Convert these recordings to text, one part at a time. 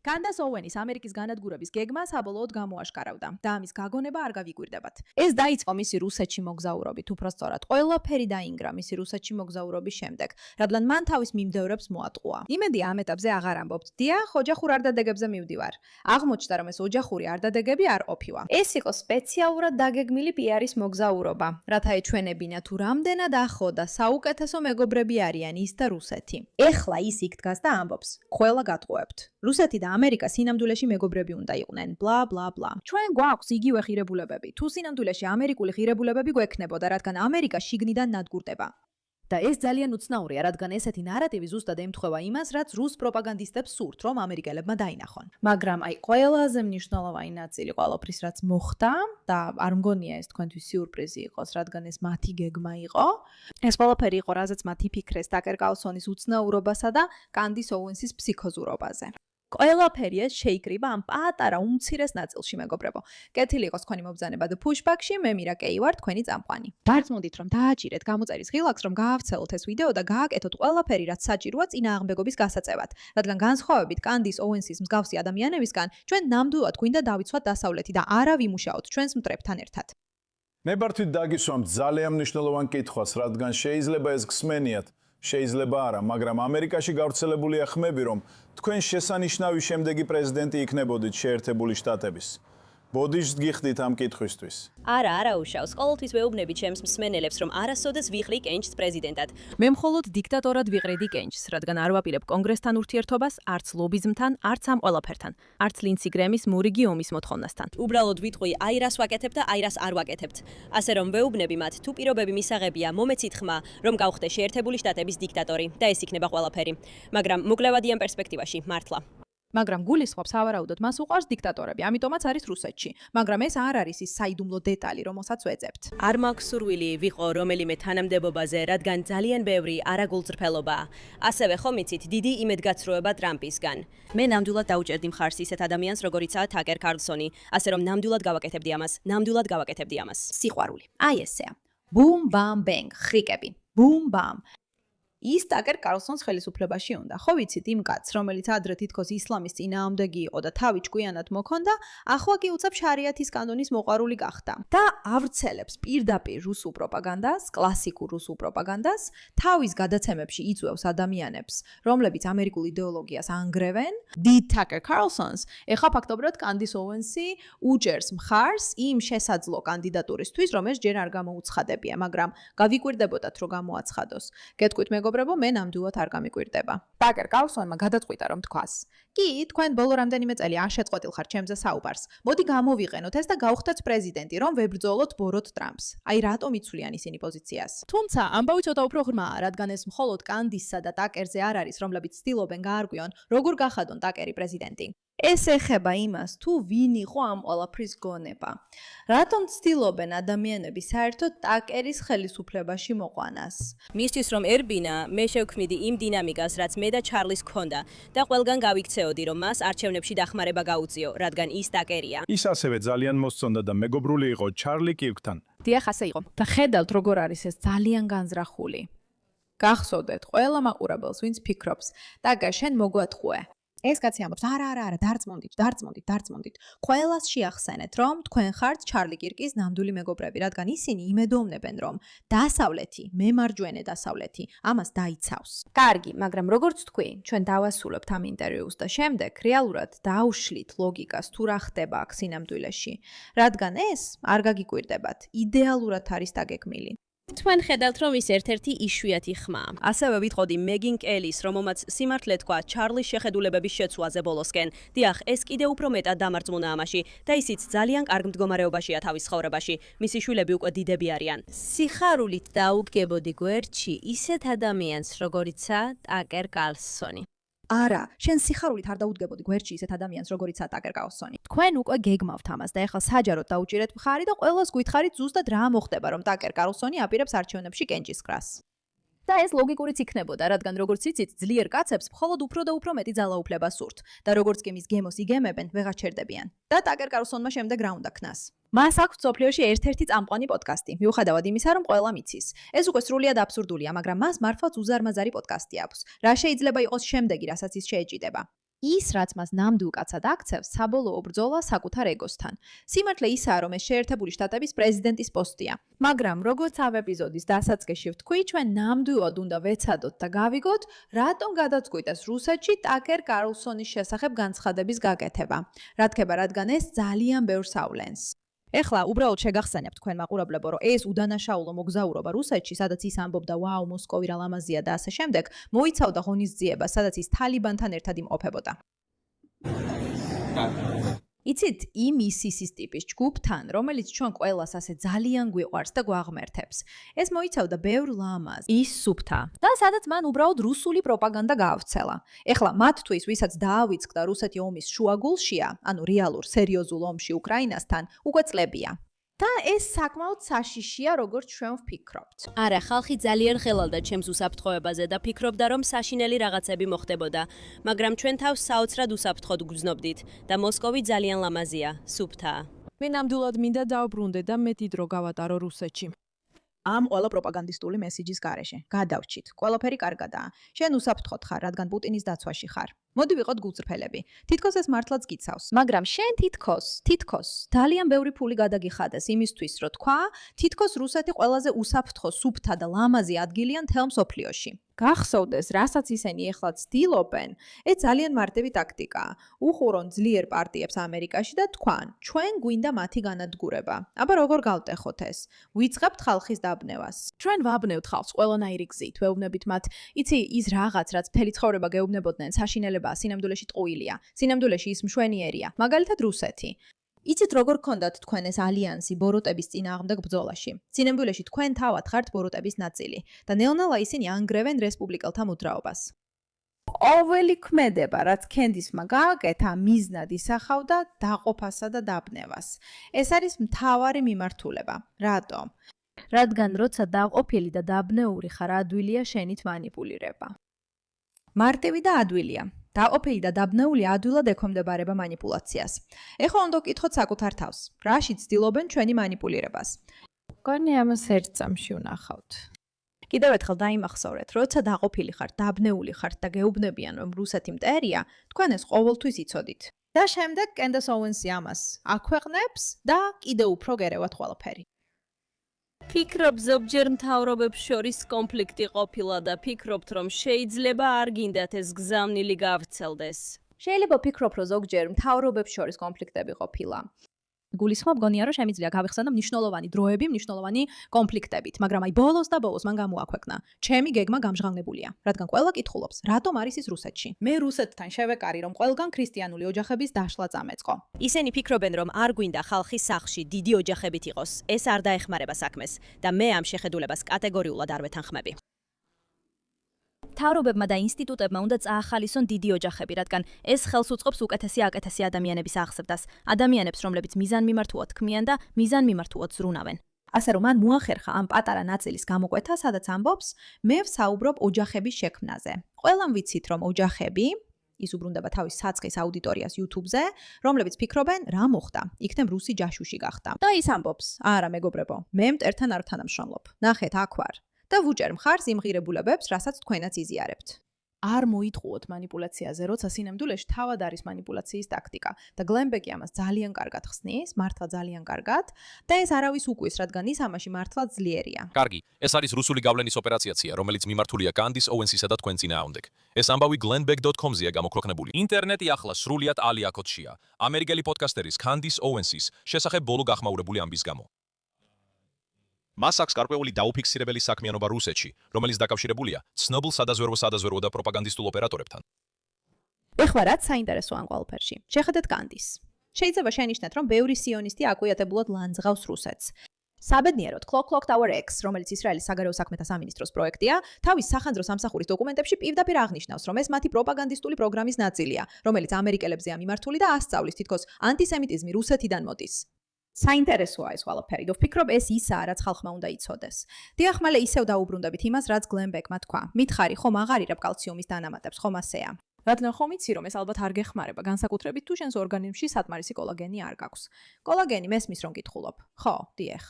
კანდას ოუენის ამერიკის განადგურების გეგმა საბოლოოდ გამოაშკარავდა და ამის გაგონება არ გავიკვირდებათ. ეს დაიწყო მისი რუსეთში მოგზაურობით, უпростоრად ყველაფერი დაინგრა მისი რუსეთში მოგზაურობის შემდეგ, რადგან მან თავის მიმდევრებს მოატყუა. იმედი ამ ეტაპზე აღარ ამბობთ. დიახ, ოჯახურ არდადეგებზე მივდივარ. აღმოჩნდა, რომ ეს ოჯახური არდადეგები არ ყოფილა. ეს იყო სპეციალურად დაგეგმილი პიარის მოგზაურობა, რათა ეჩვენებინა თუ რამდენად ახლო და საუკეთესო მეგობრები არიან ის და რუსეთი. ეხლა ის იქ დგას და ამბობს: ყველა გატყუებთ. რუსეთი და ამერიკა სინამდვილეში მეგობრები უნდა იყვნენ, ბლა ბლა ბლა. ჩვენ გვაქვს იგივე ღირებულებები. თუ სინამდვილეში ამერიკული ღირებულებები გვექნებოდა, რადგან ამერიკა შიგნიდან ნადგურდება. და ეს ძალიან უცნაურია, რადგან ესეთი ნარატივი ზუსტად ემთხვევა იმას, რაც რუს პროპაგანდისტებს სურთ, რომ ამერიკელებმა დაინახონ. მაგრამ ყველაზე მნიშვნელოვანი ნაწილი ყველაფრის, რაც მოხდა და არ მგონია ეს თქვენთვის სიურპრიზი იყოს, რადგან ეს მათი გეგმა იყო. ეს ყველაფერი იყო, რაზეც მათ იფიქრეს ტაკერ კარლსონის უცნაურობასა და კანდის ოუენსის ფსიქოზურობაზე. ყველაფერი ეს შეიკრიბა ამ პატარა უმცირეს ნაწილში, მეგობრებო. კეთილი იყოს თქვენი მობრძანება და pushback-ში, მე მირა კეი ვარ, თქვენი წამყვანი. დარწმუნდით, რომ დააჭირეთ გამოწერის ღილაკს, რომ გაავრცელოთ ეს ვიდეო და გააკეთოთ ყველაფერი, რაც საჭიროა წინააღმდეგობის გასაწევად. რადგან განსხვავებით კანდის ოუენსის მსგავსი ადამიანებისგან, ჩვენ ნამდვილად გვინდა დავიცვათ დასავლეთი და არა ვიმუშაოთ ჩვენს მტრებთან ერთად. ნებართვით დაგისვამთ ძალიან მნიშვნელოვან კითხვას, რადგან შეიძლება ეს გსმენიათ, შეიძლება არა, მაგრამ ამერიკაში გავრცელებულია ხმები, რომ თქვენ შესანიშნავი შემდეგი პრეზიდენტი იქნებოდით შეერთებული შტატების. ბოდიშს გიხდით ამ კითხვისთვის. არა უშავს. ყოველთვის ვეუბნები ჩემს მსმენელებს, რომ არასოდეს ვიხრი კენჭს პრეზიდენტად. მე მხოლოდ დიქტატორად ვიყრიდი კენჭს, რადგან არ ვაპირებ კონგრესთან ურთიერთობას, არც ლობიზმთან, არც ამ ყველაფერთან, არც ლინცი გრემის მურიგი ომის მოთხოვნასთან. უბრალოდ ვიტყვი, აი რას ვაკეთებ და აი რას არ ვაკეთებთ. ასე რომ ვეუბნები მათ, თუ პირობები მისაღებია, მომეცით ხმა, რომ გავხდე შეერთებული შტატების დიქტატორი და ეს იქნება ყველაფერი. მაგრამ მოკლევადი ამ პერსპექტივაში, მართლა. მაგრამ გულისხმობს ავარაუდოდ მას უყვარს დიქტატორები, ამიტომაც არის რუსეთში. მაგრამ ეს არ არის ის საიდუმლო დეტალი, რომელსაც ვეძებთ. არ მაქვს სურვილი ვიყო რომელიმე თანამდებობაზე, რადგან ძალიან ბევრი არაგულწრფელობაა. ასევე ხომ იცით, დიდი იმედგაცრუება ტრამპისგან. მე ნამდვილად დაუჭერდი მხარს ისეთ ადამიანს, როგორიცაა ტაკერ კარლსონი, ასე რომ ნამდვილად გავაკეთებდი ამას. სიყვარული. აი ესეა. ბუმ ბამ ბენგ, ხრიკები. ბუმ ბამ. ის ტაკერ კარლსონს ხელისუფლებაში უნდა. ხო ვიცით იმ კაცს, რომელიც ადრე თითქოს ისლამის წინააღმდეგი იყო და თავი ჭკვიანად მოქონდა, ახლა კი უცებ შარიათის კანონის მოყვარული გახდა. და ავრცელებს პირდაპირ რუსულ პროპაგანდას, კლასიკურ რუსულ პროპაგანდას, თავის გადაცემებში იწვევს ადამიანებს, რომლებიც ამერიკულ იდეოლოგიას ანგრევენ. დიდ ტაკერ კარლსონს ეხლა ფაქტობრივად კანდის ოუენსი უჭერს მხარს იმ შესაძლო კანდიდატურისთვის, რომ ეს ჯერ არ გამოუცხადებია, მაგრამ გავიკვირდებოდათ, რომ გამოაცხადოს. გეტყვით მეგობრებო, მე ნამდვილად არ გამიკვირდება. ტაკერ კარლსონმა გადაწყვიტა, რომ თქვას: კი, თქვენ ბოლო რამდენიმე წელი არ შეწყვეტილ ხართ ჩემზე საუბარს. მოდი გამოვიყენოთ ეს და გავხდეთ პრეზიდენტი, რომ ვებრძოლოთ ბოროტ ტრამპს. აი რატომ იცვლიან ისინი პოზიციას. თუმცა ამბავი ცოტა უფრო ღრმაა, რადგან ეს მხოლოდ კანდისსა და ტაკერზე არ არის, რომლებიც ცდილობენ გაარკვიონ, როგორ გახადონ ტაკერი პრეზიდენტი. ეს ეხება იმას, თუ ვინ იყო ამ ყველაფრის გონება. რატომ ცდილობენ ადამიანები საერთოდ ტაკერის ხელისუფლებაში მოყვანას? მისთვის რომ ერბინა, მე შევქმნიდი იმ დინამიკას, რაც მე და ჩარლის ჰქონდა და ყველგან გავიქცეოდი, რომ მას არჩევნებში დახმარება გაუწიო, რადგან ის ტაკერია. ის ასევე ძალიან მოსწონდა და მეგობრული იყო ჩარლი კირკთან. დიახ, ასე იყო. და ხედავთ, როგორ არის ეს ძალიან განზრახული. გახსოვდეთ ყველა მაყურებელს, ვინც ფიქრობს, ტაკერ, შენ მოგვატყუე. ეს კაცი ამბობს, არა, დარწმუნდით. ყველას შეახსენეთ, რომ თქვენ ხართ ჩარლი კირკის ნამდვილი მეგობრები, რადგან ისინი იმედოვნებენ, რომ დასავლეთი, მემარჯვენე დასავლეთი, ამას დაიცავს. კარგი, მაგრამ როგორც თქვი, ჩვენ დავასრულებთ ამ ინტერვიუს და შემდეგ რეალურად დავშლით ლოგიკას, თუ რა ხდება აქ სინამდვილეში, რადგან ეს არ გაგიკვირდებათ, იდეალურად არის დაგეგმილი. თქვენ ხედავთ, რომ ის ერთ-ერთი იშვიათი ხმაა. ასევე ვიტყოდი მეგინ კელის, რომელმაც სიმართლე თქვა ჩარლის შეხედულებების შეცვლაზე ბოლოსკენ. დიახ, ეს კიდევ უფრო მეტად დამარწმუნა ამაში და ისიც ძალიან კარგ მდგომარეობაშია თავის ცხოვრებაში. მისი შვილები უკვე დიდები არიან. სიხარულით დაუგებოდი გვერდში ისეთ ადამიანს, როგორიცაა ტაკერ კარლსონი. არა, შენ სიხარულით არ დაუდგებოდი გვერდში ისეთ ადამიანს, როგორიცაა ტაკერ კარლსონი. თქვენ უკვე გეგმავთ ამას და ეხლა საჯაროდ დაუჭირეთ მხარი და ყველას გითხარით ზუსტად რა მოხდება, რომ ტაკერ კარლსონი აპირებს არჩევნებში კენჭისყრას. და ეს ლოგიკურიც იქნებოდა, რადგან როგორც იცით, ძლიერ კაცებს მხოლოდ უფრო და უფრო მეტი ძალაუფლება სურთ და როგორც კი მის გემოს იგემებენ, ვეღარ ჩერდებიან. და ტაკერ კარლსონმა შემდეგ რა უნდა ქნას? მას აქვს სოფლიოში ერთ-ერთი წამყვანი პოდკასტი, მიუხედავად იმისა, რომ ყველა მიცის. ეს უკვე სრულიად აბსურდულია, მაგრამ მას მართლაც უზარმაზარი პოდკასტი აქვს. რა შეიძლება იყოს შემდეგი, რასაც ის შეეჭიდება? ის, რაც მას ნამდვილ კაცად აქცევს, საბოლოო ბრძოლა საკუთარ ეგოსთან. სიმართლე ისაა, რომ ეს შეერთებული შტატების პრეზიდენტის პოსტია. მაგრამ როგორც ამ ეპიზოდის დასაწყისში ვთქვი, ჩვენ ნამდვილად უნდა ვეცადოთ და გავიგოთ, რატომ გადაწყვიტეს რუსეთში ტაკერ კარლსონის შესახებ განცხადების გაკეთება. რა თქმა უნდა, რადგან ეს ძალიან ბევრს ავლენს. ეხლა უბრალოდ შეგახსენებთ თქვენ მაყურებლებო, რომ ეს უდანაშაულო მოგზაურობა რუსეთში, სადაც ის ამბობდა, ვაუ, მოსკოვი რა ლამაზია და ასე შემდეგ, მოიცავდა ღონისძიებას, სადაც ის თალიბანთან ერთად იმყოფებოდა. იცით, იმ ISIS-ის ტიპის ჯგუფთან, რომელიც ჩვენ ყველას ასე ძალიან გვიყვარს და გვაღმერთებს. ეს მოიცავდა ბევრ ლამაზ, ის სუფთა და სადაც მან უბრალოდ რუსული პროპაგანდა გაავრცელა. ეხლა მათთვის, ვისაც დაავიწყდა რუსეთი ომის შუაგულშია, ანუ რეალურ სერიოზულ ომში უკრაინასთან, უკვე წლებია. და ეს საკმაოდ საშიშია, როგორც ჩვენ ვფიქრობთ. არა, ხალხი ძალიან ხელალდა ჩემს უსაფრთხოებაზე და ფიქრობდა, რომ საშინელი რაღაცები მოხდებოდა, მაგრამ ჩვენ თავს საოცრად უსაფრთხოდ გვგზნობდით და მოსკოვი ძალიან ლამაზია, სუფთაა. მე ნამდვილად მინდა დავბრუნდე და მეტი დრო გავატარო რუსეთში. ამ ყველა პროპაგანდისტული მესიჯის გარეშე. გადავრჩით. ყველაფერი კარგადაა. შენ უსაფრთხოდ ხარ, რადგან პუტინის დაცვაში ხარ. მოდი ვიყოთ გულწრფელები. თითქოს ეს მართლაც გიცავს. მაგრამ შენ თითქოს ძალიან ბევრი ფული გადაგიხადეს იმისთვის, რომ თქვა, თითქოს რუსეთი ყველაზე უსაფრთხო, სუფთა და ლამაზი ადგილია მთელ მსოფლიოში. გახსოვდეს, რასაც ისინი ეხლა ცდილობენ, ეს ძალიან მარტივი ტაქტიკაა. უხურონ ძლიერ პარტიებს ამერიკაში და თქვან, ჩვენ გვინდა მათი განადგურება. აბა როგორ გავტეხოთ ეს? ვიწყებთ ხალხის დაბნევას. ჩვენ ვაბნევთ ხალხს ყველანაირი გზით, ვეუბნებით მათ, იცი, ის რაღაც, რაც მთელი ცხოვრება გეუბნებოდნენ, საშინელებაა, სინამდვილეში ტყუილია. სინამდვილეში ის მშვენიერია, მაგალითად რუსეთი. იცით როგორ გქონდათ თქვენ ეს ალიანსი ბოროტების წინააღმდეგ ბრძოლაში? სინამდვილეში თქვენ თავად ხართ ბოროტების ნაწილი და ნელ-ნელა ისინი ანგრევენ რესპუბლიკელთა მოძრაობას. ყოველი ქმედება, რაც კენდისმა გააკეთა, მიზნად ისახავდა დაყოფასა და დაბნევას. ეს არის მთავარი მიმართულება. რატომ? რადგან როცა დაყოფილი და დაბნეული ხარ, ადვილია შენით მანიპულირება. მარტივი და ადვილია. დაყოფილი და დაბნეული ადვილად ექვემდებარება მანიპულაციას. ეხლა უნდა ვკითხოთ საკუთარ თავს. რაში ცდილობენ ჩვენი მანიპულირებას? მგონი ამას ერთ წამში ვნახავთ. კიდევ ერთხელ დაიმახსოვრეთ, როცა დაყოფილი ხართ, დაბნეული ხართ და გეუბნებიან, რომ რუსეთი მტერია, თქვენ ეს ყოველთვის იცოდით. და შემდეგ კენდას ოუენსი ამას აქვეყნებს და კიდევ უფრო გერევათ ყველაფერი. ფიქრობ, ზოგჯერ მთავრობებს შორის კონფლიქტი ყოფილა და ფიქრობთ, რომ შეიძლება არ გინდათ ეს გზავნილი გავრცელდეს. შეიძლება ფიქრობ, რომ ზოგჯერ მთავრობებს შორის კონფლიქტები ყოფილა. გულისხმობ გონია, რომ შემიძლია გავიხსენო მნიშვნელოვანი დროები, მნიშვნელოვანი კონფლიქტებით, მაგრამ აი ბოლოს მან გამოაქვეყნა. ჩემი გეგმა გამჟღავნებულია, რადგან ყველა კითხულობს, რატომ არის ის რუსეთში? მე რუსეთთან შევეკარი, რომ ყველგან ქრისტიანული ოჯახების დაშლა წამეწყო. ისინი ფიქრობენ, რომ არ გვინდა ხალხი სახლში დიდი ოჯახებით იყოს. ეს არ დაეხმარება საქმეს და მე ამ შეხედულებას კატეგორიულად არ ვეთანხმები. მთავრობებმა და ინსტიტუტებმა უნდა წაახალისონ დიდი ოჯახები, რადგან ეს ხელს უწყობს უკეთესი ადამიანების აღზრდას, ადამიანებს, რომლებიც მიზანმიმართულად ქმნიან და მიზანმიმართულად ზრუნავენ. ასე რომ მან მოახერხა ამ პატარა ნაწილის გამოკვეთა, სადაც ამბობს, მე ვსაუბრობ ოჯახების შექმნაზე. ყველამ ვიცით, რომ ოჯახები ის უბრუნდება თავის საწყის აუდიტორიას YouTube-ზე, რომლებიც ფიქრობენ, რა მოხდა, იქნებ რუსი ჯაშუში გახდა. და ის ამბობს, არა მეგობრებო, მე მტერთან არ თანამშრომლობ. ნახეთ, აქ ვარ. და ვუჭერ მხარს იმ ღირებულებებს, რასაც თქვენაც იზიარებთ. არ მოიტყუოთ манипуляციაზე, როცა სინამდვილეში თავად არის манипуляციის ტაქტიკა და გლენბეკი ამას ძალიან კარგად ხსნის, მართლა ძალიან კარგად და ეს არავის უკვის, რადგან ის ამაში მართლა ძლიერია. კარგი, ეს არის რუსული გავლენის ოპერაციაცია, რომელიც მიმართულია კანდის ოუენსისა და თქვენ წინააღმდეგ. ეს ამბავი glenbeck.com-ზეა გამოქვეყნებული. ინტერნეტი ახლა სრულიად ალიაკოთშია. ამერიკელი პოდკასტერის კანდის ოუენსის შესახებ ბოლო გახმაურებული ამბის გამო. მას აქვს გარკვეული დაუფიქსირებელი საქმიანობა რუსეთში, რომელიც დაკავშირებულია ცნობილ სადაზვერვო და პროპაგანდისტულ ოპერატორებთან. ეხლა რაც საინტერესოა ამ ყველაფერში. შეხედეთ კანდის. შეიძლება შენიშნეთ, რომ ბევრი სიონისტი აკვიატებულად ლანძღავს რუსეთს. საბედნიეროდ, Clock Tower X, რომელიც ისრაელის საგარეო საქმეთა სამინისტროს პროექტია, თავის სახანძრო სამსახურის დოკუმენტებში პირდაპირ აღნიშნავს, რომ ეს მათი პროპაგანდისტული პროგრამის ნაწილია, რომელიც ამერიკელებზეა მიმართული და ასწავლის თითქოს ანტისემიტიზმი რუსეთიდან მოდის. საინტერესოა ეს ყველაფერი. ვფიქრობ, ეს ისაა, რაც ხალხმა უნდა იცოდეს. დიახ, მალე ისევ დაუბრუნდებით იმას, რაც გლენბეკმა თქვა. მითხარი, ხომ აღარ ირებ კალციუმის დანამატებს, ხომ ასეა. რადგან ხომ იცი, რომ ეს ალბათ არ გეხმარება, განსაკუთრებით თუ შენს ორგანიზმში სათმარისი კოლაგენი არ გაქვს. კოლაგენი მესმის რომ გითხულობ. ხო, დიახ.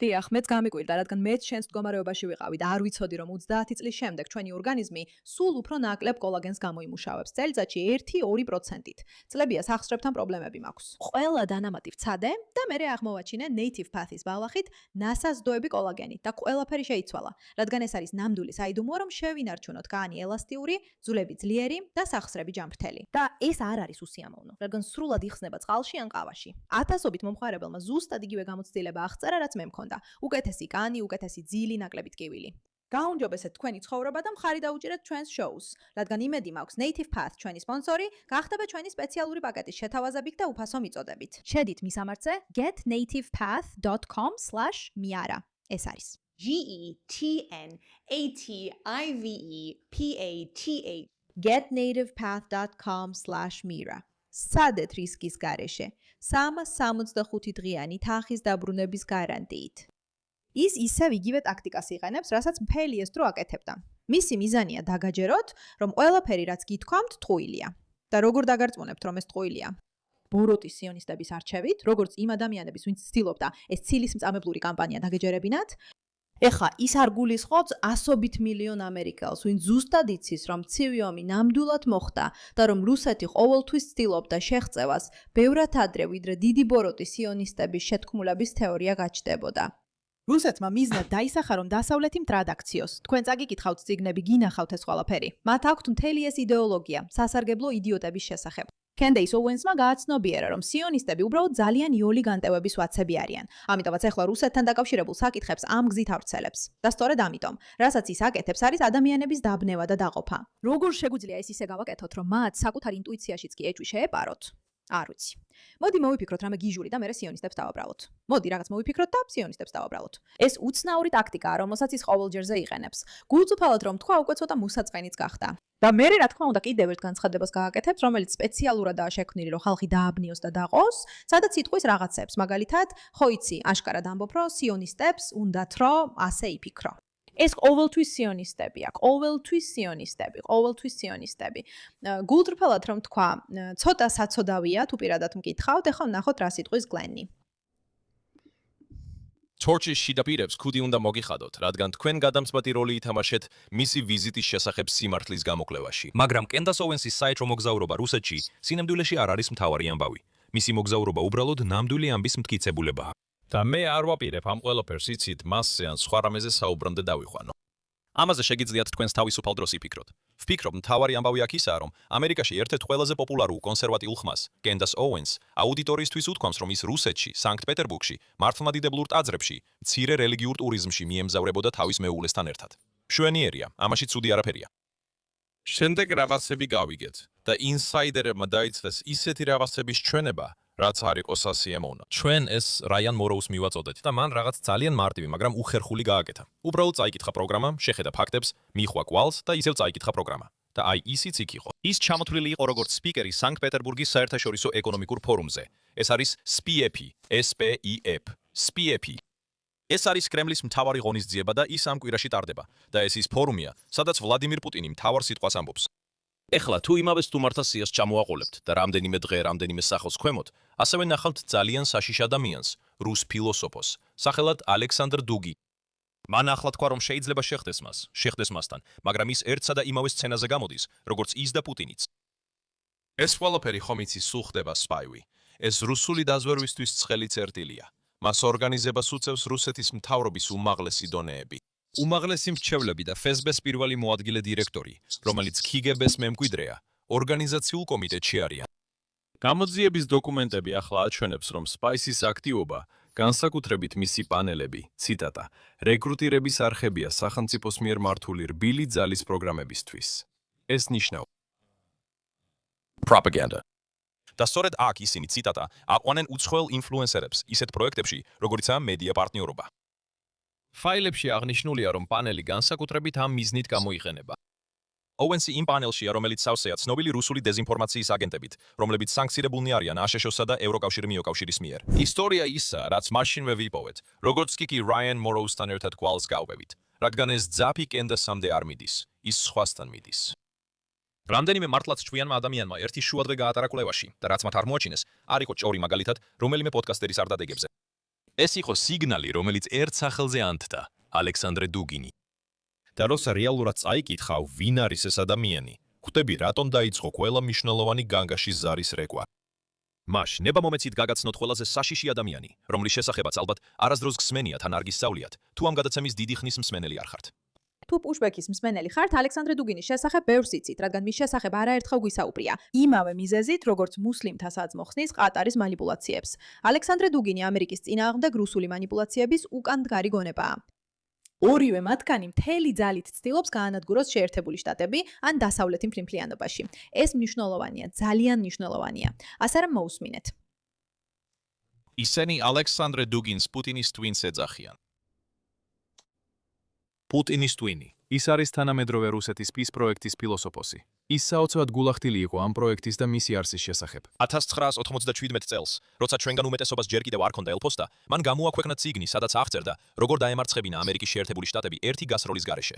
დიახ, მეც გამიკვირდა, რადგან მეც შენს მდგომარეობაში ვიყავი და არ ვიცოდი, რომ 30 წლის შემდეგ ჩვენი ორგანიზმი სულ უფრო ნაკლებ კოლაგენს გამოიმუშავებს. წელიწადში 1-2%-ით. წლებია სახსრებთან პრობლემები მაქვს. ყველა დანამატი ვცადე და მერე აღმოვაჩინე Native Path-ის ბალახით ნასაზრდოები კოლაგენით და ყველაფერი შეიცვალა, რადგან ეს არის ნამდვილი საიდუმლო, რომ შევინარჩუნოთ კანი ელასტიური, ძვლები ძლიერი და სახსრები ჯანმრთელი. და ეს არ არის უსიამოვნო, რადგან სრულად იხსნება წყალში ან ყავაში. ათასობით მომხმარებელმა ზუსტად იგივე გამოცდილება აღწერა, რაც მე მქონდა. უკეთესი კანი, უკეთესი ძილი, ნაკლები ტკივილი. გაუმჯობესეთ თქვენი ცხოვრება და მხარი დაუჭირეთ ჩვენს შოუს, რადგან იმედი მაქვს Native Path ჩვენი სპონსორი გახდება ჩვენი სპეციალური პაკეტის შეთავაზებით და უფასო მიწოდებით. შედით მისამართზე getnativepath.com/miara. ეს არის GETNATIVEPATH getnativepath.com/miara. სადეთ რისკის გარეშე 365 დღიანი თანხის დაბრუნების გარანტიით. ის ისევ იგივე ტაქტიკას იყენებს, რასაც მთელი ეს დრო აკეთებდა. მისი მიზანია დაგაჯეროთ, რომ ყველაფერი რაც გითქვამთ, ტყუილია. და როგორ დაგარწმუნებთ, რომ ეს ტყუილია? ბოროტის სიონისტების არჩევით, როგორც იმ ადამიანების, ვინც ცდილობდა ეს ცილისმწამებლური კამპანია დაგეჯერებინათ, ეხლა ის არ გულისხმობს ასობით მილიონ ამერიკელს, ვინც ზუსტად იცის, რომ ცივი ომი ნამდვილად მოხდა და რომ რუსეთი ყოველთვის ცდილობდა შეღწევას ბევრად ადრე, ვიდრე დიდი ბოროტის სიონისტების შეთქმულების თეორია გაჩნდებოდა. რუსეთმა მიზნად დაისახა, რომ დასავლეთი მტრად აქციოს. თქვენ წაგიკითხავთ წიგნები, გინახავთ ეს ყველაფერი. მათ აქვთ მთელი ეს იდეოლოგია, სასარგებლო იდიოტების შესახებ. Candace Owens-მა გააცნობიერა, რომ სიონისტები უბრალოდ ძალიან იოლი განტევების ვაცები არიან. ამიტომაც ახლა რუსეთთან დაკავშირებულ საკითხებს ამ გზით ავრცელებს. და სწორედ ამიტომ, რასაც ის აკეთებს, არის ადამიანების დაბნევა და დაყოფა. როგორ შეგვიძლია ეს ისე გავაკეთოთ, რომ მათ საკუთარ ინტუიციაშიც კი ეჭვი შეეპაროთ? არ ვიცი. მოდი მოვიფიქროთ რამე გიჟური და მერე სიონისტებს დავაბრალოთ. მოდი რაღაც მოვიფიქროთ და სიონისტებს დავაბრალოთ. ეს უცნაური ტაქტიკაა, რომელსაც ის ყოველჯერზე იყენებს. გულწრფელად რომ თქვა, უკვე ცოტა მუსაწყენიც გახდა. და მერე რა თქმა უნდა კიდევ ერთ განცხადებას გააკეთებს, რომელიც სპეციალურადაა შექმნილი, რომ ხალხი დააბნიოს და დაყოს, სადაც იტყვის რაღაცებს, მაგალითად, ხო იცი, აშკარად ამბობ, რომ სიონისტებს უნდათ რომ ასე იფიქრო. ეს ყოველთვის სიონისტები აქ, ყოველთვის სიონისტები. გულწრფელად რომ თქვა, ცოტა საცოდავია, თუ პირადად მკითხავთ, ეხლა ნახოთ რა სიტყვის გლენი. Torch-ის შიდა პირებს ქუდი უნდა მოგიხადოთ, რადგან თქვენ გადამწყვეტი როლი ითამაშეთ მისი ვიზიტის შესახებ სიმართლის გამოკვლევაში. მაგრამ Candace Owens-ის საერთო მოგზაურობა რუსეთში სინამდვილეში არ არის მთავარი ამბავი. მისი მოგზაურობა უბრალოდ ნამდვილი ამბის მტკიცებულებაა. და მე არ ვაპირებ ამ ყველაფერს იცით მასზე ან სხვა რამეზე საუბრამდე დავიხვანო. ამაზე შეგიძლიათ თქვენს თავისუფალ დროს იფიქროთ. ვფიქრობ, მთავარი ამბავი აქ ისაა, რომ ამერიკაში ერთ-ერთ ყველაზე პოპულარულ კონსერვატიულ ხმას, Candace Owens, აუდიტორიისთვის უთქვამს, რომ ის რუსეთში, სანქტ-პეტერბურგში, მართლმადიდებლურ ტაძრებში, მცირე რელიგიურ ტურიზმში მიემგზავრებოდა თავის მეუღლესთან ერთად. მშვენიერია, ამაში ცუდი არაფერია. შემდეგ რაღაცები გავიგეთ და ინსაიდერებმა დაიწყეს ისეთი რაღაცების ჩვენება, რაც არ იყო სასიამოვნო. ჩვენ ეს Ryan Morrow-ს მივაწოდეთ და მან რაღაც ძალიან მარტივი, მაგრამ უხერხული გააკეთა. უბრალოდ წაიკითხა პროგრამა, შეხედა ფაქტებს, მიხვდა კვალს და ისევ წაიკითხა პროგრამა. და აი ისიც იქ იყო. ის ჩამოთვლილი იყო როგორც სპიკერი სანქტ-პეტერბურგის საერთაშორისო ეკონომიკურ ფორუმზე. ეს არის SPEP, SPEP. ეს არის კრემლის მთავარი ღონისძიება და ის ამ კვირაში ტარდება. და ეს ის ფორუმია, სადაც ვლადიმირ პუტინი მთავარ სიტყვას ამბობს. ეხლა თუ იმავე სტუმართასიას ჩამოაყოლებთ და რამდენიმე დღე რამდენიმე სახელს ქვემოთ, ასევე ნახავთ ძალიან საშიშ ადამიანს, რუს ფილოსოფოს, სახელად ალექსანდრ დუგი. მან ახლა თქვა, რომ შეიძლება შეხვდეს მასთან, მაგრამ ის ერთსა და იმავე სცენაზე გამოდის, როგორც ის და პუტინიც. ეს ყველაფერი ხომ იცის სულ ხდება სპაივი. ეს რუსული დაზვერვისთვის ცხელი წერტილია. მას ორგანიზებას უწევს რუსეთის მთავრობის უმაღლესი დონეები. უმაღლესი მრჩევლები და FSB-ს პირველი მოადგილე დირექტორი, რომელიც KGB-ს მემკვიდრეა, ორგანიზაციულ კომიტეტში არიან. გამოძიების დოკუმენტები ახლა აჩვენებს, რომ Spice-ის აქტივობა, განსაკუთრებით მისი პანელები, ციტატა, რეკრუტირების არხებია სახელმწიფოს მიერ მართული რბილი ძალის პროგრამებისთვის. ეს ნიშნავს propaganda. და სწორედ აქ ისინი, ციტატა, აყვანენ უცხოელ ინფლუენსერებს ისეთ პროექტებში, როგორიცაა მედია პარტნიორობა. ფაილებში აღნიშნულია, რომ პანელი განსაკუთრებით ამ მიზნით გამოიყენება. Owens-ი იმ პანელშია, რომელიც სავსეა ცნობილი რუსული დეზინფორმაციის აგენტებით, რომლებიც სანქცირებულნი არიან აშშ-სა და ევროკავშირი მიოკავშირის მიერ. ისტორია ისაა, რაც მაშინვე ვიპოვეთ, როგორც კი Ryan Morrow-სთან ერთად კვალს გავყევით, რადგან ეს ძაფი Candace-მდე არ მიდის, ის სხვასთან მიდის. რამდენიმე მართლაც ჭვიანმა ადამიანმა ერთი შუადღე გაატარა კვლევაში და რაც მათ არ მოაჩინეს, არ იყო ჭორი მაგალითად, რომელიმე პოდკასტერის არდადეგებზე. ეს იყო სიგნალი, რომელიც ერთ სახელზე ანთდა, ალექსანდრე დუგინი. და როცა რეალურად წაიკითხავ, ვინ არის ეს ადამიანი, ხვდები რატომ დაიწყო ყველა მნიშვნელოვანი განგაშის ზარის რეკვა. მაშ ნება მომეცით გაგაცნოთ ყველაზე საშიში ადამიანი, რომლის შესახებაც ალბათ არასდროს გსმენიათ ან არ გისწავლიათ, თუ ამ გადაცემის დიდი ხნის მსმენელი არ ხართ. თუ პუშბექის მსმენელი ხართ, ალექსანდრე დუგინის შესახებ ბევრს იცით, რადგან მის შესახებ არაერთხელ გვისაუბრია. იმავე მიზეზით, როგორც მუსლიმთა საძმოხსნის ყატარის манипуляციებს. ალექსანდრე დუგინი ამერიკის წინააღმდეგ რუსული манипуляციების უკანდგარი გონებაა. ორივე მათგანი მთელი ძალით ცდილობს გაანადგუროს შეერთებული შტატები ან დასავლეთი მთლიანობაში. ეს მნიშვნელოვანია, ძალიან მნიშვნელოვანია. ასე რომ მოусმინეთ. ისინი ალექსანდრე დუგინს პუტინის twins ეძახიან. პუტინის twin-ი. ის არის თანამედროვე რუსეთის PIS პროექტის ფილოსოფოსი. ის საოცრად გულახდილი იყო ამ პროექტის და მისი არსის შესახებ. 1997 წელს, როცა ჩვენგან უმეტესობას ჯერ კიდევ არ ქონდა ელფოსტა, მან გამოაქვეყნა წიგნი, სადაც აღწერდა, როგორ დაემარცხებინა ამერიკის შეერთებული შტატები ერთი გასროლის გარეშე.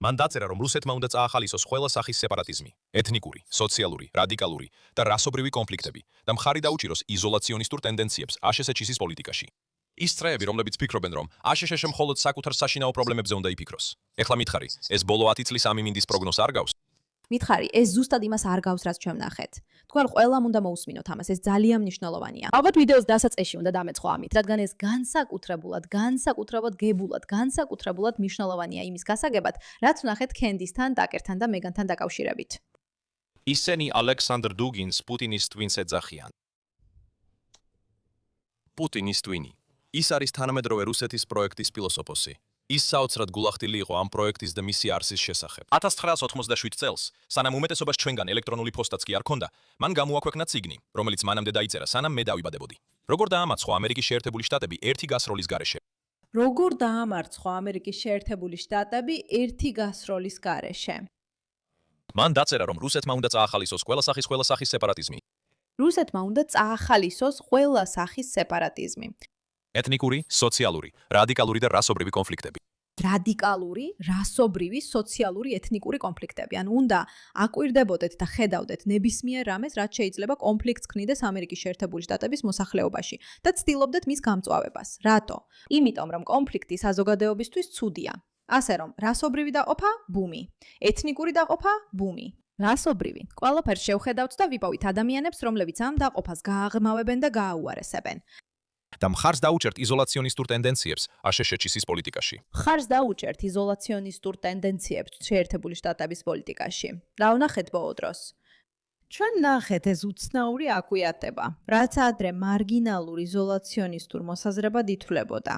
მან დაწერა, რომ რუსეთმა უნდა წაახალისოს ყველა სახის სეპარატიზმი, ეთნიკური, სოციალური, რადიკალური და რასობრივი კონფლიქტები და მხარი დაუჭიროს იზოლაციონისტურ ტენდენციებს აშშ-ის პოლიტიკაში. ის წრეები, რომლებიც ფიქრობენ, რომ აშშ-ში მხოლოდ საკუთარ საშინაო პრობლემებზე უნდა იფიქროს. ეხლა მითხარი, ეს ბოლო 10 წლის ამინდის პროგნოზს არ გავს? მითხარი, ეს ზუსტად იმას არ გავს, რაც ჩვენ ვნახეთ. თქვენ ყველამ უნდა მოусმინოთ ამას, ეს ძალიან მნიშვნელოვანია. ალბათ ვიდეოს დასაწყისში უნდა დამეწყო ამით, რადგან ეს განსაკუთრებულად გებულად, განსაკუთრებულად მნიშვნელოვანია იმის გასაგებად, რაც ვნახეთ კენდისთან, ტაკერთან და მეგანთან დაკავშირებით. ისინი ალექსანდრ დუგინს პუტინის twins ეძახიან. პუტინის twin-ი. ის არის თანამედროვე რუსეთის პროექტის ფილოსოფოსი. ის საოცრად გულახდილი იყო ამ პროექტის და მისი არსის შესახებ. 1997 წელს, სანამ უმეტესობას ჩვენგან ელექტრონული ფოსტაც კი არ ქონდა, მან გამოაქვეყნა წიგნი, რომელიც მანამდე დაიწერა, სანამ მე დავიბადებოდი. როგორ დაამარცხო ამერიკის შეერთებული შტატები ერთი გასროლის გარეშე. როგორ დაამარცხო ამერიკის შეერთებული შტატები ერთი გასროლის გარეშე? მან დაწერა, რომ რუსეთმა უნდა წაახალისოს ყველა სახის სეპარატიზმი. რუსეთმა უნდა წაახალისოს ყველა სახის სეპარატიზმი. ეთნიკური, სოციალური, რადიკალური და რასობრივი კონფლიქტები. რადიკალური, რასობრივი, სოციალური, ეთნიკური კონფლიქტები. ან უნდა აკვირდებოდეთ და ხედავდეთ ნებისმიერ რამეს, რაც შეიძლება კონფლიქტს ქმნიდეს ამერიკის შეერთებული შტატების მოსახლეობაში და ცდილობდეთ მის გამწვავებას. რატო? იმიტომ, რომ კონფლიქტი საზოგადოებისთვის ცუდია. ასე რომ, რასობრივი დაყოფა ბუმი, ეთნიკური დაყოფა ბუმი. რასობრივი. ყველაფერს შევხედავთ და ვიპოვით ადამიანებს, რომლებიც ამ დაყოფას გააღრმავებენ და გააუარესებენ. და მხარს დაუჭერთ იზოლაციონისტურ ტენდენციებს აშშ-ის პოლიტიკაში. მხარს დაუჭერთ იზოლაციონისტურ ტენდენციებს შეერთებული შტატების პოლიტიკაში. რა ვნახეთ ბოლო დროს? ჩვენ ნახეთ ეს უცნაური აკვიატება, რაც ადრე მარგინალურ იზოლაციონისტურ მოსაზრებად ითვლებოდა.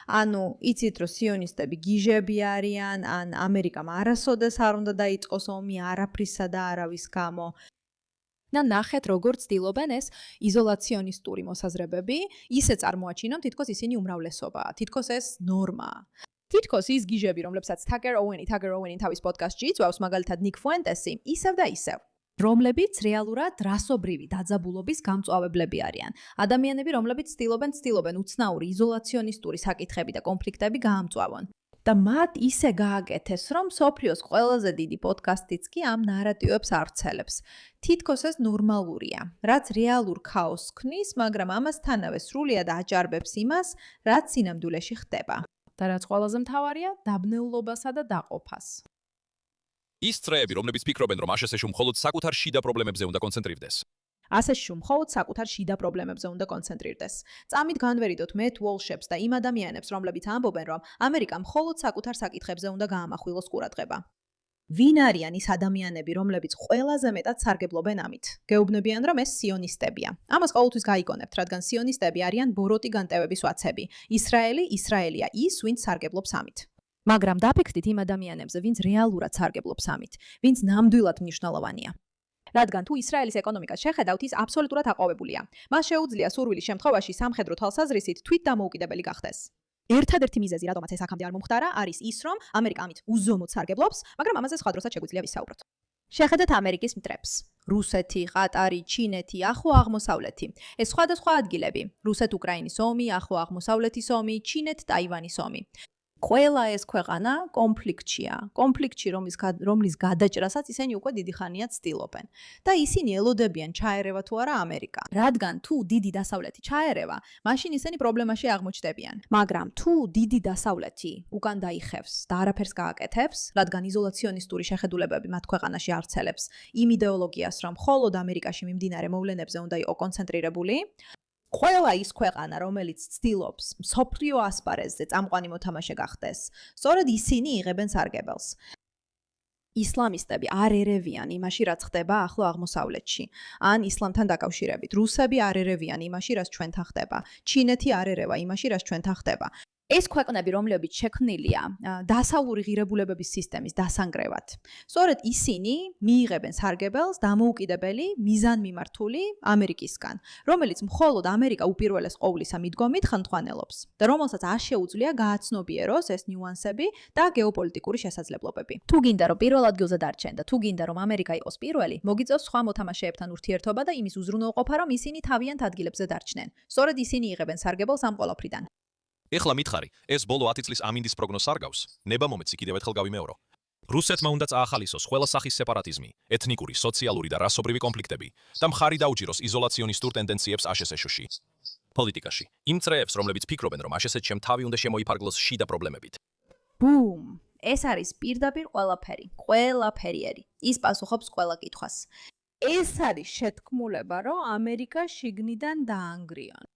ანუ, იცით, რომ სიონისტები გიჟები არიან, ან ამერიკამ არასოდეს არ უნდა დაიწყოს ომი არაფრისა და არავის გამო. და ნახეთ, როგორ ცდილობენ ეს იზოლაციონისტური მოსაზრებები, ისე წარმოაჩინონ, თითქოს ისინი უმრავლესობაა, თითქოს ეს ნორმაა. თითქოს ის გიჟები, რომლებსაც Tucker Owen-ი თავის პოდკასტში იწვევს, მაგალითად Nick Fuentes-ი, ისევ და ისევ. რომლებიც რეალურად რასობრივი დაძაბულობის გამწვავებლები არიან. ადამიანები, რომლებიც ცდილობენ უცნაური იზოლაციონისტური საკითხები და კონფლიქტები გაამწვავონ. და მათ ისე გააკეთეს, რომ სოფლიოს ყველაზე დიდი პოდკასტიც კი ამ ნარატივებს ავრცელებს. თითქოს ეს ნორმალურია, რაც რეალურ ქაოსს ქმნის, მაგრამ ამასთანავე სრულიად აჭარბებს იმას, რაც სინამდვილეში ხდება. და რაც ყველაზე მთავარია, დაბნეულობასა და დაყოფას. ის წრეები, რომლებიც ფიქრობენ, რომ აშშ-ში მხოლოდ საკუთარ შიდა პრობლემებზე უნდა კონცენტრირდეს. აშშ-ში მხოლოდ საკუთარ შიდა პრობლემებზე უნდა კონცენტრირდეს. წამით განვერიდოთ მეთ უოლშებს და იმ ადამიანებს, რომლებიც ამბობენ, რომ ამერიკა მხოლოდ საკუთარ საკითხებზე უნდა გაამახვილოს ყურადღება. ვინ არიან ის ადამიანები, რომლებიც ყველაზე მეტად სარგებლობენ ამით? გეუბნებიან, რომ ეს სიონისტებია. ამას ყოველთვის გაიგონებთ, რადგან სიონისტები არიან ბოროტი განტევების ვაცები. ისრაელია ის, ვინც სარგებლობს ამით. მაგრამ დაფიქრდით იმ ადამიანებზე, ვინც რეალურად სარგებლობს ამით, ვინც ნამდვილად მნიშვნელოვანია. რადგან თუ ისრაელის ეკონომიკას შეხედავთ, ის აბსოლუტურად აყვავებულია. მას შეუძლია სურვილის შემთხვევაში სამხედრო თვალსაზრისით თვით დამოუკიდებელი გახდეს. ერთადერთი მიზეზი, რადგანაც ეს აქამდე არ მომხდარა, არის ის, რომ ამერიკა ამით უზომოდ სარგებლობს, მაგრამ ამაზე სხვა დროსაც შეგვიძლია ვისაუბროთ. შეხედეთ ამერიკის მტრებს: რუსეთი, ყატარი, ჩინეთი, ახლო აღმოსავლეთი. ეს სხვადასხვა ადგილები: რუსეთ-უკრაინის ომი, ახლო აღმოსავლეთის ომი, ჩინეთ-ტაივანის ომი. ყველა ეს ქვეყანა კონფლიქტშია. კონფლიქტში რომლის გადაჭრასაც ისინი უკვე დიდი ხანია ცდილობენ. და ისინი ელოდებიან ჩაერევა თუ არა ამერიკა. რადგან თუ დიდი დასავლეთი ჩაერევა, მაშინ ისინი პრობლემაში აღმოჩნდებიან. მაგრამ თუ დიდი დასავლეთი უკან დაიხევს და არაფერს გააკეთებს, რადგან იზოლაციონისტური შეხედულებები მათ ქვეყანაში არცელებს იმ იდეოლოგიას, რომ მხოლოდ ამერიკაში მიმდინარე მოვლენებზე უნდა იყო კონცენტრირებული, ყველა ის ქვეყანა, რომელიც ცდილობს მსოფლიო ასპარეზზე წამყვანი მოთამაშე გახდეს, სწორედ ისინი იღებენ სარგებელს. ისლამისტები არ ერევიან იმაში, რაც ხდება ახლო აღმოსავლეთში, ან ისლამთან დაკავშირებით. რუსები არ ერევიან იმაში, რაც ჩვენთან ხდება. ჩინეთი არ ერევა იმაში, რაც ჩვენთან ხდება. ეს ქვეყნები, რომლებიც შექმნილია დასავლური ღირებულებების სისტემის დასანგრევად. სწორედ ისინი მიიღებენ სარგებელს დამოუკიდებელი მიზანმიმართული ამერიკისგან, რომელიც მხოლოდ ამერიკა უპირველეს ყოვლისა მიდგომით ხელმძღვანელობს და რომელსაც არ შეუძლია გააცნობიეროს ეს ნიუანსები და გეოპოლიტიკური შესაძლებლობები. თუ გინდა რომ პირველ ადგილზე დარჩენ და თუ გინდა რომ ამერიკა იყოს პირველი, მოგიწევს სხვა მოთამაშეებთან ურთიერთობა და იმის უზრუნველყოფა, რომ ისინი თავიანთ ადგილებზე დარჩნენ. სწორედ ისინი იღებენ სარგებელს ამ ყველაფრიდან. ეხლა მითხარი, ეს ბოლო 10 წლის ამინდის პროგნოზს არ გავს? ნება მომეცი კიდევ ერთხელ გავიმეორო. რუსეთმა უნდა წაახალისოს ყველა სახის სეპარატიზმი, ეთნიკური, სოციალური და რასობრივი კონფლიქტები და მხარი დაუჭიროს იზოლაციონისტურ ტენდენციებს აშშ-ში. პოლიტიკაში, იმ წრეებს, რომლებიც ფიქრობენ, რომ აშშ-მ თავი უნდა შემოიფარგლოს შიდა პრობლემებით. ბუმ! ეს არის პირდაპირ ყველაფერიერი. ის პასუხობს ყველა კითხვას. ეს არის შეთქმულება, რომ ამერიკა შიგნიდან დაანგრიონ.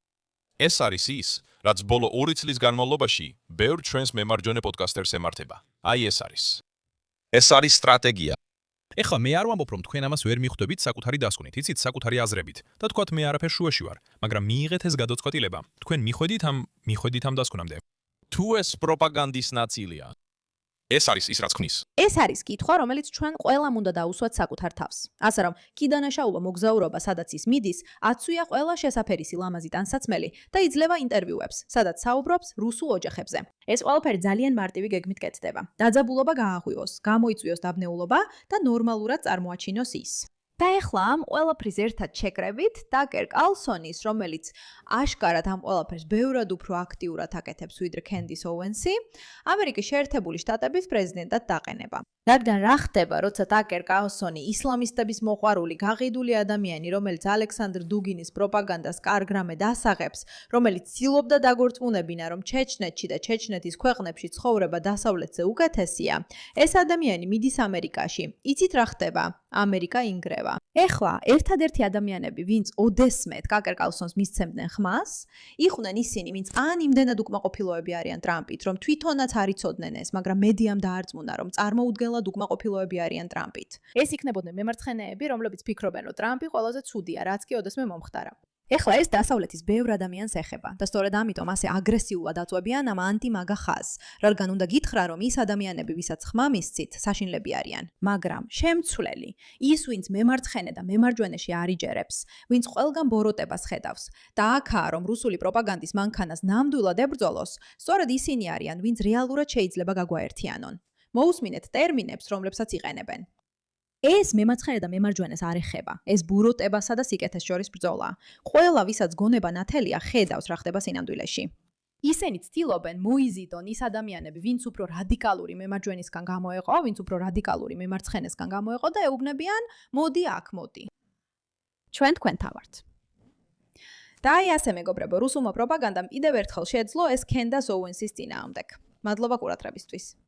ეს არის ის, რაც ბოლო 2 წლის განმავლობაში ბევრ ჩვენს მემარჯვენე პოდკასტერს ემართება. აი ეს არის. ეს არის სტრატეგია. ეხლა მე არ ვამბობ, რომ თქვენ ამას ვერ მიხვდებით საკუთარი დასკვნით, იცით, საკუთარი აზრებით. და თქვათ მე არაფერ შუაში ვარ, მაგრამ მიიღეთ ეს გადაწყვეტილება. თქვენ მიხვედით ამ დასკვნამდე. თუ ეს პროპაგანდის ნაწილია. ეს არის ის, რაც ქმნის. ეს არის კითხვა, რომელიც ჩვენ ყველამ უნდა დაუსვათ საკუთარ თავს. ასე რომ, კიდანაშაულო მოგზაურობა, სადაც ის მიდის, აცვია ყველა შესაფერისი ლამაზი ტანსაცმელი და იძლევა ინტერვიუებს, სადაც საუბრობს რუსულ ოჯახებზე. ეს ყველაფერი ძალიან მარტივი გეგმით კეთდება. დაძაბულობა გააღვივოს, გამოიწვიოს დაბნეულობა და ნორმალურად წარმოაჩინოს ის. და ეხლა ამ ყველაფრის ერთად შეკრებით ტაკერ კალსონის, რომელიც აშკარად ამ ყველაფერს ბევრად უფრო აქტიურად აკეთებს ვიდრე კენდის ოუენსი, ამერიკის შეერთებული შტატების პრეზიდენტად დაყენება. რადგან რა ხდება, როცა ტაკერ კალსონი ისლამისტების მოყვარული გაყიდული ადამიანი, რომელიც ალექსანდრ დუგინის პროპაგანდას კარგრამედ ასაღებს, რომელიც ცდილობდა დაგორწმუნებინა, რომ ჩეჩნეთში და ჩეჩნეთის ქვეყნებში ცხოვრება დასავლეთზე უკეთესია, ეს ადამიანი მიდის ამერიკაში. იცით რა ხდება? ამერიკა ინგრევა. ეხლა ერთადერთი ადამიანები, ვინც ოდესმეთ ტაკერ კალსონს მისცემდნენ ხმას, იყვნენ ისინი, ვინც ან იმდენად უკმაყოფილოები არიან ტრამპით, რომ თვითონაც არ იცოდნენ ეს, მაგრამ მედიამ დაარწმუნა, რომ წარმოუდგენლად უკმაყოფილოები არიან ტრამპით. ეს იქნებოდნენ მემარცხენეები, რომლებიც ფიქრობენ, რომ ტრამპი ყველაზე ცუდია, რაც კი ოდესმე მომხდარა. ეხლა ეს დასავლეთის ბევრ ადამიანს ეხება და სწორედ ამიტომ ასე აგრესიულად აწვევიან ამ ანტიმაგა ხაზს, რადგან უნდა გითხრა, რომ ის ადამიანები, ვისაც ხმა მისცით, საშინლები არიან. მაგრამ შემცვლელი, ის ვინც მემარცხენე და მემარჯვენეში არ იჯერებს, ვინც ყველგან ბოროტებას ხედავს და აქაა, რომ რუსული პროპაგანდის მანქანას ნამდვილად ებრძოლოს, სწორედ ისინი არიან, ვინც რეალურად შეიძლება გაგვაერთიანონ. მოусმინეთ ტერმინებს, რომლებსაც იყენებენ. ეს მემარცხენე და მემარჯვენეს არ ეხება. ეს ბუროტებასა და სიკეთეს შორის ბრძოლა. ყველა, ვისაც გონება ნათელია, ხედავს რა ხდება სინამდვილეში. ისინი ცდილობენ მოიზიდონ ის ადამიანები, ვინც უფრო რადიკალური მემარჯვენისგან გამოეყო, ვინც უფრო რადიკალური მემარცხენესგან გამოეყო და ეუბნებიან, მოდი აქ მოდი. ჩვენ თქვენთან ვართ. და აი ასე მეგობრებო, რუსულმა პროპაგანდამ კიდევ ერთხელ შეძლო ეს კენდას ოუენსის წინააღმდეგ. მადლობა ყურადღებისთვის.